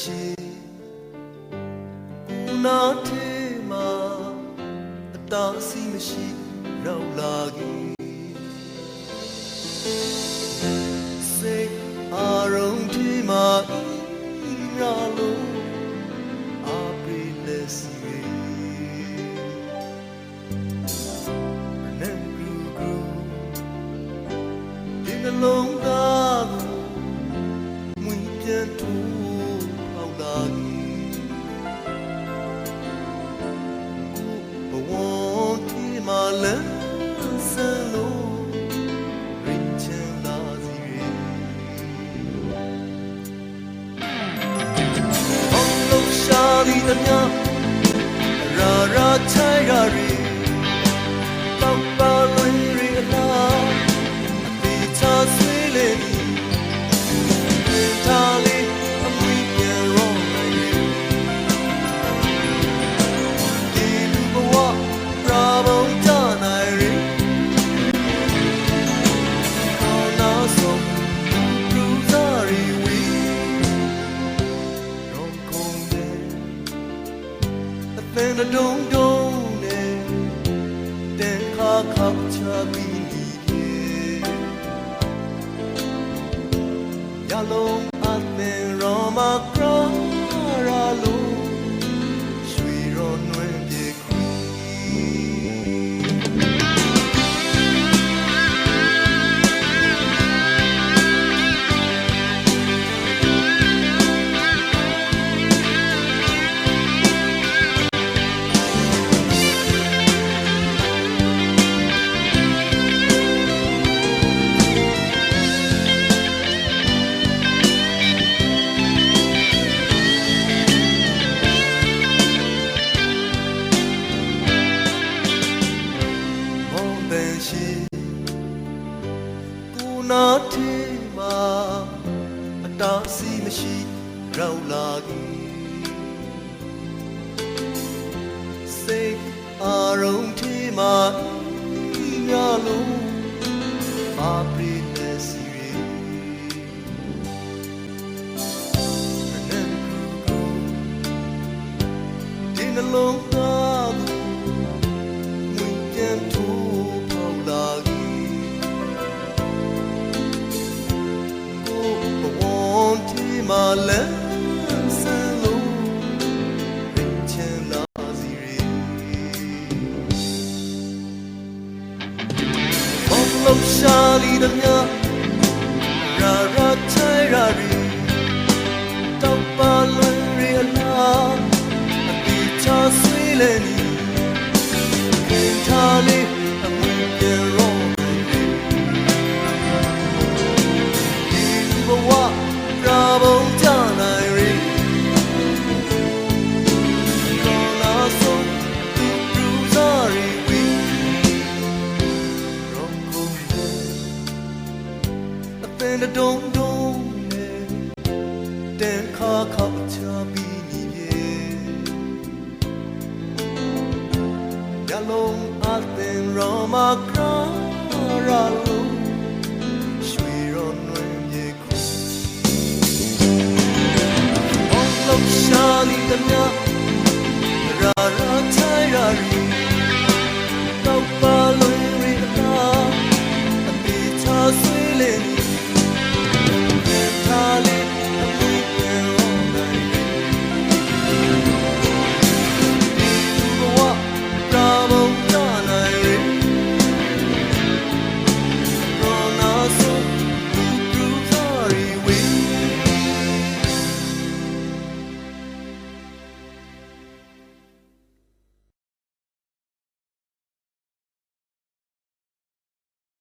ရှိဦးနာထဲမှာအတားအဆီးမရှိရောက်လာခင်စိတ်အာရုံထဲမှာရလို့အပိလက်စီနန်ကူကူဒီနှလုံးသားကိုမွေပြန်ထူပေါက်လာဘဝဒီမှာလမ်းစလို့ရင်ချင်လာစီအောင်လို့ရှာလီတည်းရာရာချိုင်ရာရီတောက်ပါလွင်ရီအလားအသေးချဆွေးလေထားလေအမွေပြန်ရောနိုင်ဒီလူဘဝရာဘုံကြနိုင်ရီခေါ်နာဆုံးလူစားရီဝီရောကုန်တယ်အသင်တုံးတုံးနဲ့တဲ့ခါခါချပြီးနေရလုံးအသင်ရောမကရာလို့ရွှေရောနွယ်ပြေခွေကိုနာထဲမှာအတားအဆီးမရှိရောက်လာခင်စိတ်အာရုံထဲမှာရလို့ပါပရိလက်စီရီနန်ကူကူဒီနှလုံးသားကိုမွေပြန်ထူပေါက်လာမာလန်းစံလို့ရင်ချင်လာစီရီဘောလုံးရှာလီတည်းရာရာချိုင်ရာရီတောက်ပါလွင်ရီအလားအတိချဆွေးလေနီခင်ထားလေးအမွေပြန်ရောဒီဘဝရာဘုံကြနိုင်ရီခေါ်လာဆုံးသူစားရီဝီရောကုန်အသင်တုံးတုံးနဲ့တဲ့ခါခါချပြီးနေရလုံးအသင်ရောမကရာလို့ရွှေရောနွယ်မြေရှာလီတည်း